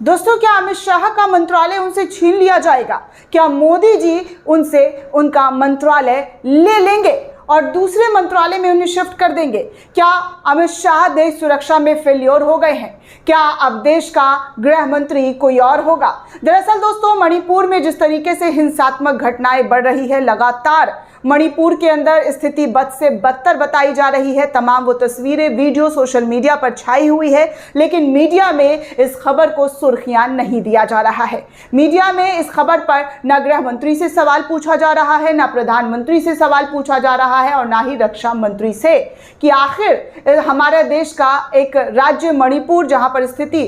दोस्तों, क्या अमित शाह का मंत्रालय उनसे छीन लिया जाएगा? क्या मोदी जी उनसे उनका मंत्रालय ले लेंगे और दूसरे मंत्रालय में उन्हें शिफ्ट कर देंगे? क्या अमित शाह देश सुरक्षा में फेल्योर हो गए हैं? क्या अब देश का गृह मंत्री कोई और होगा? दरअसल दोस्तों, मणिपुर में जिस तरीके से हिंसात्मक घटनाएं बढ़ रही है, लगातार मणिपुर के अंदर स्थिति बद से बदतर बताई जा रही है। तमाम वो तस्वीरें, वीडियो सोशल मीडिया पर छाई हुई है, लेकिन मीडिया में इस खबर को सुर्खियां नहीं दिया जा रहा है। मीडिया में इस खबर पर न गृह मंत्री से सवाल पूछा जा रहा है, न प्रधानमंत्री से सवाल पूछा जा रहा है और ना ही रक्षा मंत्री से कि आखिर हमारे देश का एक राज्य मणिपुर, जहां पर स्थिति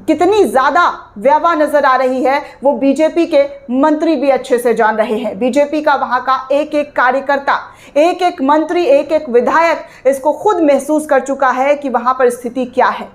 कितनी ज्यादा भयावह नजर आ रही है, वो बीजेपी के मंत्री भी अच्छे से जान रहे हैं। बीजेपी का वहां का एक एक कार्यकर्ता, एक एक मंत्री, एक एक विधायक इसको खुद महसूस कर चुका है कि वहां पर स्थिति क्या है।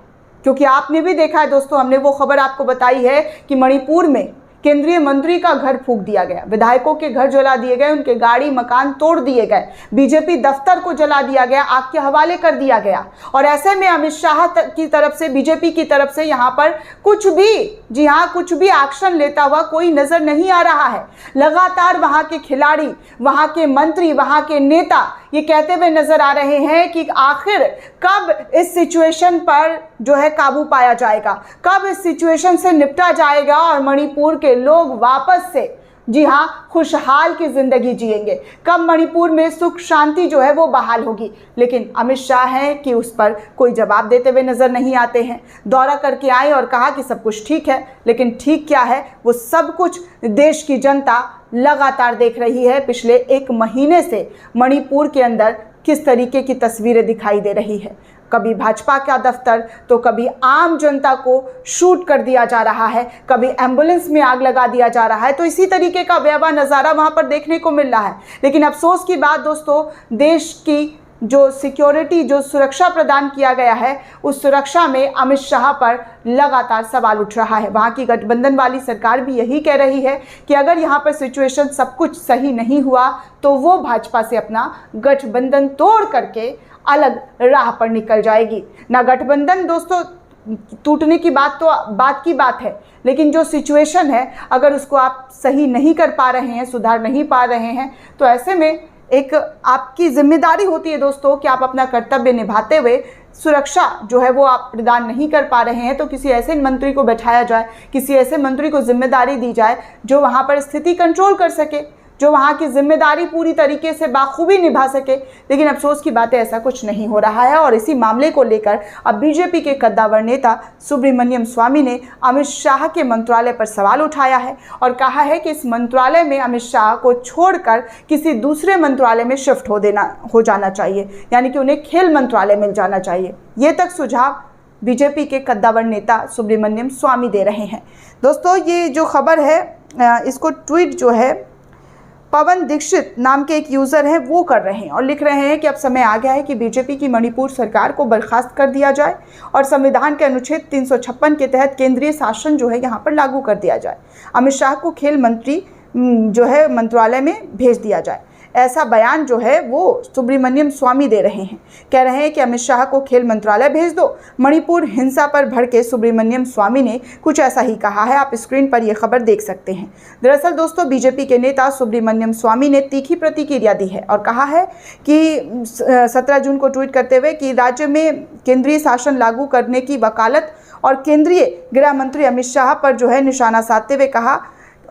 क्योंकि आपने भी देखा है दोस्तों, हमने वो खबर आपको बताई है कि मणिपुर में केंद्रीय मंत्री का घर फूंक दिया गया, विधायकों के घर जला दिए गए, उनके गाड़ी मकान तोड़ दिए गए, बीजेपी दफ्तर को जला दिया गया, आग के हवाले कर दिया गया। और ऐसे में अमित शाह की तरफ से, बीजेपी की तरफ से यहाँ पर कुछ भी, जी हाँ, कुछ भी एक्शन लेता हुआ कोई नजर नहीं आ रहा है। लगातार वहां के खिलाड़ी, वहां के मंत्री, वहां के नेता ये कहते हुए नजर आ रहे हैं कि आखिर कब इस सिचुएशन पर जो है काबू पाया जाएगा, कब इस सिचुएशन से निपटा जाएगा और मणिपुर के लोग वापस से, जी हाँ, खुशहाल की जिंदगी जिएंगे, कब मणिपुर में सुख शांति जो है वो बहाल होगी। लेकिन अमित शाह हैं कि उस पर कोई जवाब देते हुए नजर नहीं आते हैं। दौरा करके आए और कहा कि सब कुछ ठीक है, लेकिन ठीक क्या है वो सब कुछ देश की जनता लगातार देख रही है। पिछले एक महीने से मणिपुर के अंदर किस तरीके की तस्वीरें दिखाई दे रही है, कभी भाजपा का दफ्तर तो कभी आम जनता को शूट कर दिया जा रहा है, कभी एम्बुलेंस में आग लगा दिया जा रहा है। तो इसी तरीके का भयावह नज़ारा वहां पर देखने को मिल रहा है। लेकिन अफसोस की बात दोस्तों, देश की जो सिक्योरिटी, जो सुरक्षा प्रदान किया गया है, उस सुरक्षा में अमित शाह पर लगातार सवाल उठ रहा है। वहाँ की गठबंधन वाली सरकार भी यही कह रही है कि अगर यहाँ पर सिचुएशन सब कुछ सही नहीं हुआ तो वो भाजपा से अपना गठबंधन तोड़ करके अलग राह पर निकल जाएगी। ना गठबंधन दोस्तों टूटने की बात तो बात की बात है, लेकिन जो सिचुएशन है अगर उसको आप सही नहीं कर पा रहे हैं, सुधार नहीं पा रहे हैं, तो ऐसे में एक आपकी जिम्मेदारी होती है दोस्तों कि आप अपना कर्तव्य निभाते हुए सुरक्षा जो है वो आप प्रदान नहीं कर पा रहे हैं तो किसी ऐसे मंत्री को बैठाया जाए, किसी ऐसे मंत्री को जिम्मेदारी दी जाए जो वहाँ पर स्थिति कंट्रोल कर सके, जो वहाँ की जिम्मेदारी पूरी तरीके से बाखूबी निभा सके। लेकिन अफसोस की बात है, ऐसा कुछ नहीं हो रहा है। और इसी मामले को लेकर अब बीजेपी के कद्दावर नेता सुब्रमण्यम स्वामी ने अमित शाह के मंत्रालय पर सवाल उठाया है और कहा है कि इस मंत्रालय में अमित शाह को छोड़कर किसी दूसरे मंत्रालय में शिफ्ट हो जाना चाहिए, यानी कि उन्हें खेल मंत्रालय मिल जाना चाहिए। ये तक सुझाव बीजेपी के कद्दावर नेता सुब्रमण्यम स्वामी दे रहे हैं। दोस्तों, ये जो खबर है इसको ट्वीट जो है पवन दीक्षित नाम के एक यूज़र हैं वो कर रहे हैं और लिख रहे हैं कि अब समय आ गया है कि बीजेपी की मणिपुर सरकार को बर्खास्त कर दिया जाए और संविधान के अनुच्छेद 356 के तहत केंद्रीय शासन जो है यहाँ पर लागू कर दिया जाए। अमित शाह को खेल मंत्री जो है मंत्रालय में भेज दिया जाए। ऐसा बयान जो है वो सुब्रमण्यम स्वामी दे रहे हैं। कह रहे हैं कि अमित शाह को खेल मंत्रालय भेज दो। मणिपुर हिंसा पर भड़के सुब्रमण्यम स्वामी ने कुछ ऐसा ही कहा है। आप स्क्रीन पर यह खबर देख सकते हैं। दरअसल दोस्तों, बीजेपी के नेता सुब्रमण्यम स्वामी ने तीखी प्रतिक्रिया दी है और कहा है कि 17 जून को ट्वीट करते हुए कि राज्य में केंद्रीय शासन लागू करने की वकालत और केंद्रीय गृह मंत्री अमित शाह पर जो है निशाना साधते हुए कहा,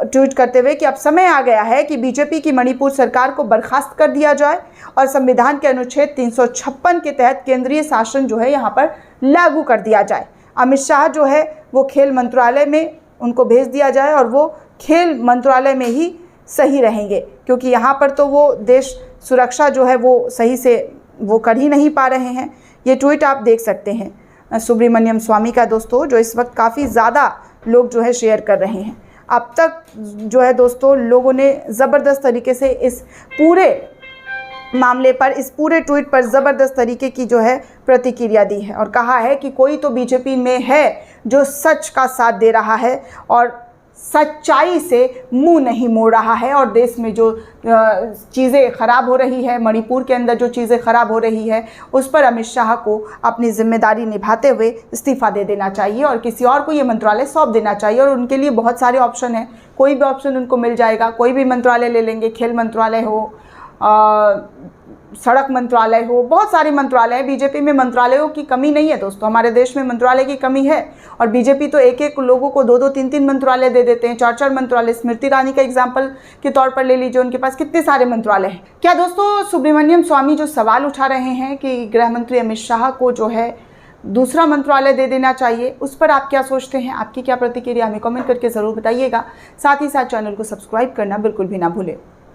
ट्वीट करते हुए कि अब समय आ गया है कि बीजेपी की मणिपुर सरकार को बर्खास्त कर दिया जाए और संविधान के अनुच्छेद 356 के तहत केंद्रीय शासन जो है यहाँ पर लागू कर दिया जाए। अमित शाह जो है वो खेल मंत्रालय में उनको भेज दिया जाए और वो खेल मंत्रालय में ही सही रहेंगे, क्योंकि यहाँ पर तो वो देश सुरक्षा जो है वो सही से वो कर ही नहीं पा रहे हैं। ये ट्वीट आप देख सकते हैं सुब्रमण्यम स्वामी का दोस्तों, जो इस वक्त काफ़ी ज़्यादा लोग जो है शेयर कर रहे हैं। अब तक जो है दोस्तों लोगों ने ज़बरदस्त तरीके से इस पूरे मामले पर, इस पूरे ट्वीट पर ज़बरदस्त तरीके की जो है प्रतिक्रिया दी है और कहा है कि कोई तो बीजेपी में है जो सच का साथ दे रहा है और सच्चाई से मुंह नहीं मोड़ रहा है और देश में जो चीज़ें ख़राब हो रही है, मणिपुर के अंदर जो चीज़ें ख़राब हो रही है, उस पर अमित शाह को अपनी जिम्मेदारी निभाते हुए इस्तीफ़ा दे देना चाहिए और किसी और को ये मंत्रालय सौंप देना चाहिए। और उनके लिए बहुत सारे ऑप्शन हैं, कोई भी ऑप्शन उनको मिल जाएगा, कोई भी मंत्रालय ले लेंगे, खेल मंत्रालय हो, सड़क मंत्रालय हो, बहुत सारे मंत्रालय हैं। बीजेपी में मंत्रालयों की कमी नहीं है दोस्तों, हमारे देश में मंत्रालय की कमी है और बीजेपी तो एक एक लोगों को 2-2, 3-3 मंत्रालय दे देते हैं, 4-4 मंत्रालय। स्मृति ईरानी का एग्जाम्पल के तौर पर ले लीजिए, उनके पास कितने सारे मंत्रालय हैं। क्या दोस्तों सुब्रमण्यम स्वामी जो सवाल उठा रहे हैं कि गृह मंत्री अमित शाह को जो है दूसरा मंत्रालय दे देना चाहिए, उस पर आप क्या सोचते हैं? आपकी क्या प्रतिक्रिया हमें कमेंट करके ज़रूर बताइएगा। साथ ही साथ चैनल को सब्सक्राइब करना बिल्कुल भी ना भूलें।